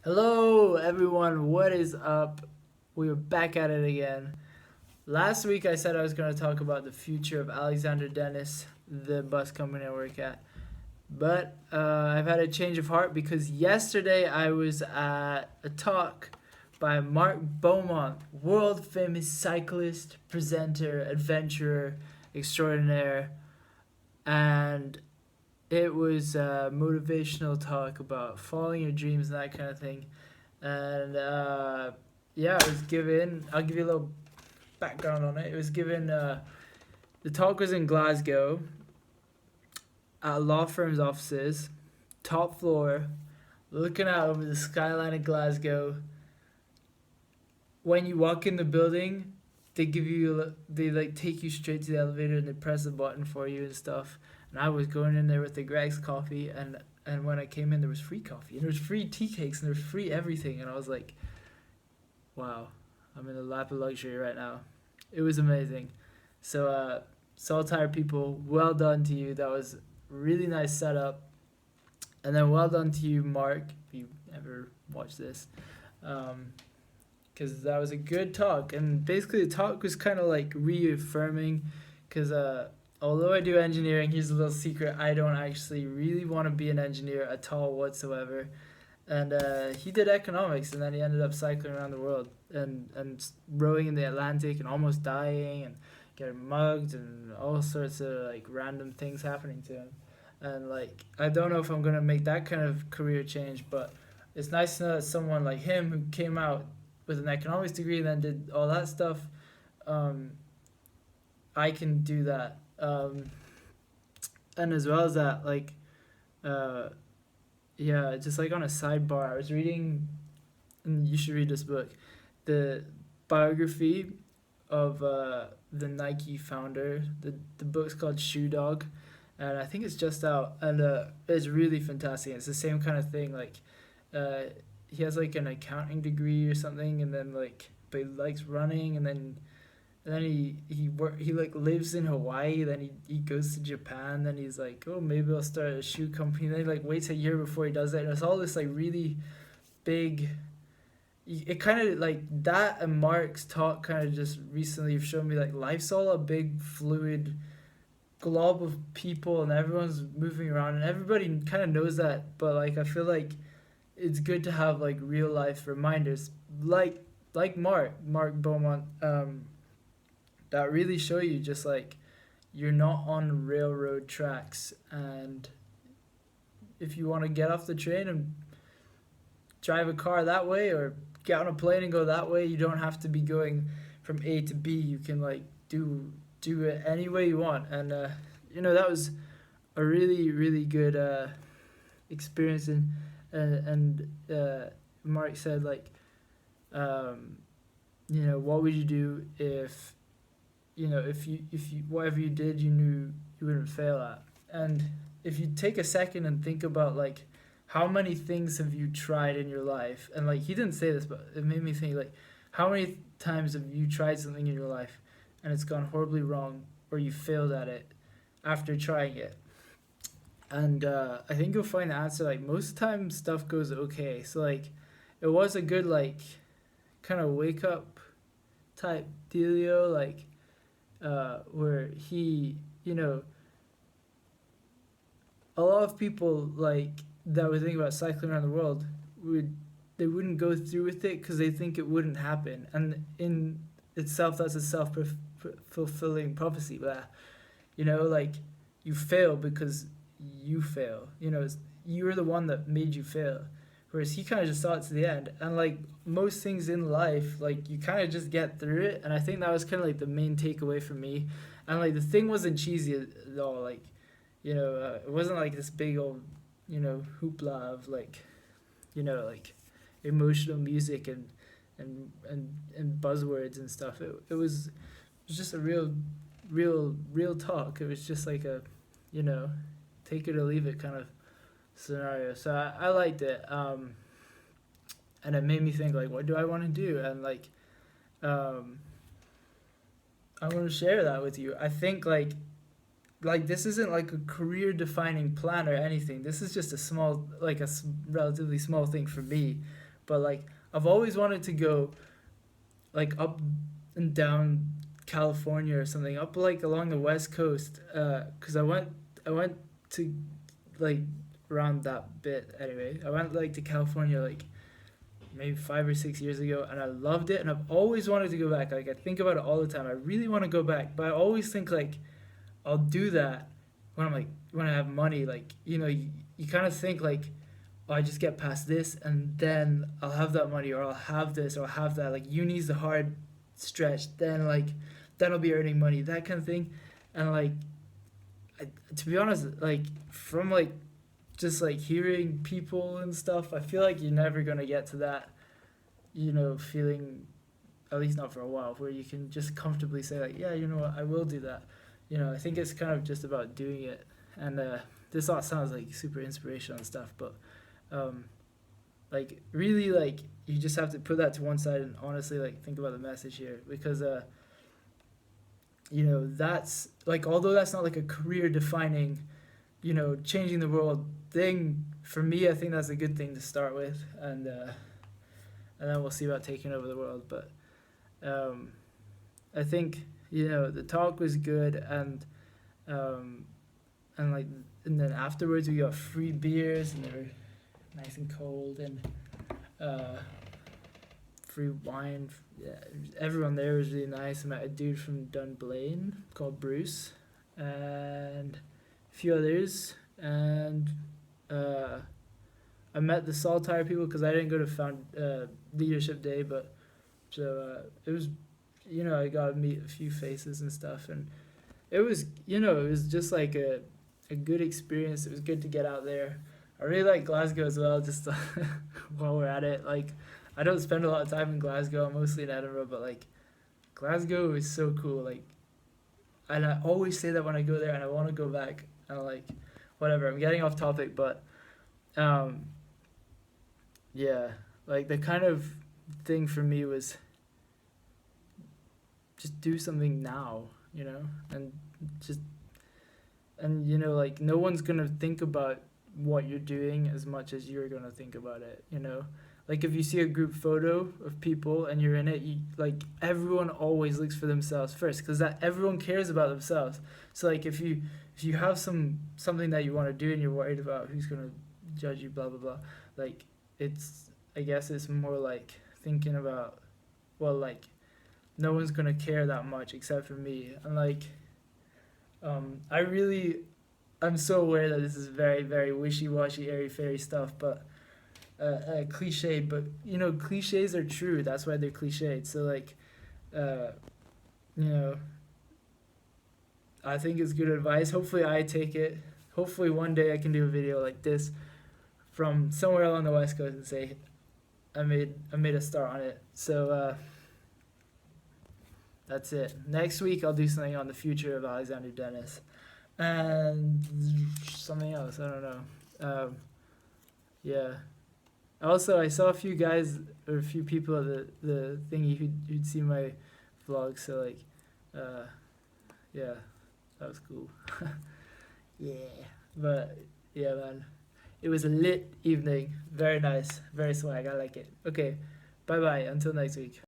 Hello, everyone. What is up? We are back at it again. Last week, I said I was going to talk about the future of Alexander Dennis, the bus company I work at. But I've had a change of heart because yesterday I was at a talk by Mark Beaumont, world famous cyclist, presenter, adventurer extraordinaire. And it was a motivational talk about following your dreams and that kind of thing. And yeah, it was given. I'll give you a little background on it. It was given. The talk was in Glasgow at a law firm's offices, top floor, looking out over the skyline of Glasgow. When you walk in the building, they like take you straight to the elevator and they press a button for you and stuff. And I was going in there with the Greg's coffee, and when I came in, there was free coffee and there was free tea cakes and there was free everything, and I was like, wow, I'm in the lap of luxury right now. It was amazing. So, Saltire people, well done to you. That was really nice setup. And then well done to you, Mark, if you ever watch this. Because that was a good talk. And basically, the talk was kind of like reaffirming. Because although I do engineering, here's a little secret, I don't actually really want to be an engineer at all whatsoever. And he did economics, and then he ended up cycling around the world and rowing in the Atlantic and almost dying and getting mugged and all sorts of like random things happening to him. And like I don't know if I'm gonna make that kind of career change, but it's nice to know that someone like him who came out with an economics degree and then did all that stuff, um, I can do that. And as well as that, like, uh, yeah, just like on a sidebar, I was reading, and you should read this book, the biography of the Nike founder. The book's called Shoe Dog, and I think it's just out, and it's really fantastic. It's the same kind of thing. Like, uh, he has like an accounting degree or something, and then like, but he likes running, and then he like lives in Hawaii. Then he goes to Japan. Then he's like, oh, maybe I'll start a shoe company. Then he like waits a year before he does it. And it's all this like really big. It kind of like that and Mark's talk kind of just recently have shown me like life's all a big fluid glob of people and everyone's moving around and everybody kind of knows that. But like I feel like it's good to have like real life reminders like Mark Beaumont, that really show you just like you're not on railroad tracks, and if you want to get off the train and drive a car that way or get on a plane and go that way, you don't have to be going from A to B. You can like do it any way you want. And that was a really good experience. And Mark said like, um, what would you do if you whatever you did you knew you wouldn't fail at. And if you take a second and think about like how many things have you tried in your life, and like he didn't say this but it made me think like how many times have you tried something in your life and it's gone horribly wrong or you failed at it after trying it. And I think you'll find the answer like most of the time stuff goes okay. So like it was a good like kind of wake up type dealio, like where he, a lot of people like that would think about cycling around the world would they wouldn't go through with it because they think it wouldn't happen, and in itself that's a self fulfilling prophecy. But like you fail because you fail. You're the one that made you fail. Whereas he kind of just saw it to the end, and like most things in life, like you kind of just get through it. And I think that was kind of like the main takeaway for me. And like the thing wasn't cheesy at all. Like, it wasn't like this big old, hoopla of like, like emotional music and buzzwords and stuff. It was just a real talk. It was just like a, you know, take it or leave it kind of scenario. So I liked it, and it made me think like, what do I want to do? And like, um, I want to share that with you. I think like this isn't like a career defining plan or anything. This is just a small, like relatively small thing for me, but like I've always wanted to go like up and down California or something, up like along the West Coast. Cause I went to like around that bit anyway. I went like to California like maybe 5 or 6 years ago, and I loved it, and I've always wanted to go back. Like I think about it all the time. I really want to go back, but I always think like I'll do that when I'm like when I have money. Like you kind of think like, oh, I just get past this, and then I'll have that money, or I'll have this, or I'll have that. Like uni's the hard stretch. Then I'll be earning money, that kind of thing, and like to be honest, like from like just like hearing people and stuff, I feel like you're never gonna get to that, feeling, at least not for a while, where you can just comfortably say like, yeah, you know what, I will do that. I think it's kind of just about doing it. And this all sounds like super inspirational and stuff, but like really like you just have to put that to one side and honestly like think about the message here, because that's like, although that's not like a career defining, changing the world thing for me, I think that's a good thing to start with, and then we'll see about taking over the world. But I think the talk was good, and like, and then afterwards we got free beers, and they were nice and cold, and free wine. Yeah, everyone there was really nice. I met a dude from Dunblane called Bruce, and a few others, and I met the Saltire people because I didn't go to Leadership Day, but so it was, I got to meet a few faces and stuff, and it was, it was just like a good experience. It was good to get out there. I really like Glasgow as well, just while we're at it. Like, I don't spend a lot of time in Glasgow. I'm mostly in Edinburgh, but like, Glasgow is so cool. Like, and I always say that when I go there, and I want to go back. And like, whatever. I'm getting off topic, but yeah, like the kind of thing for me was just do something now, and just, and like no one's gonna think about what you're doing as much as you're gonna think about it. Like if you see a group photo of people and you're in it, like everyone always looks for themselves first, because that everyone cares about themselves. So like if you have something that you want to do and you're worried about who's gonna judge you, blah blah blah, like I guess it's more like thinking about, well, like no one's gonna care that much except for me. And like I'm so aware that this is very, very wishy-washy, airy-fairy stuff, but cliched, but cliches are true. That's why they're cliched. So like I think it's good advice. Hopefully I take it. Hopefully one day I can do a video like this from somewhere along the West Coast and say I made a start on it. So that's it. Next week I'll do something on the future of Alexander Dennis and something else. I don't know. Yeah. Also, I saw a few guys or a few people at the thingy who'd seen my vlog. So like, yeah, that was cool. Yeah, but yeah, man, it was a lit evening. Very nice, very swag. I like it. Okay, bye bye. Until next week.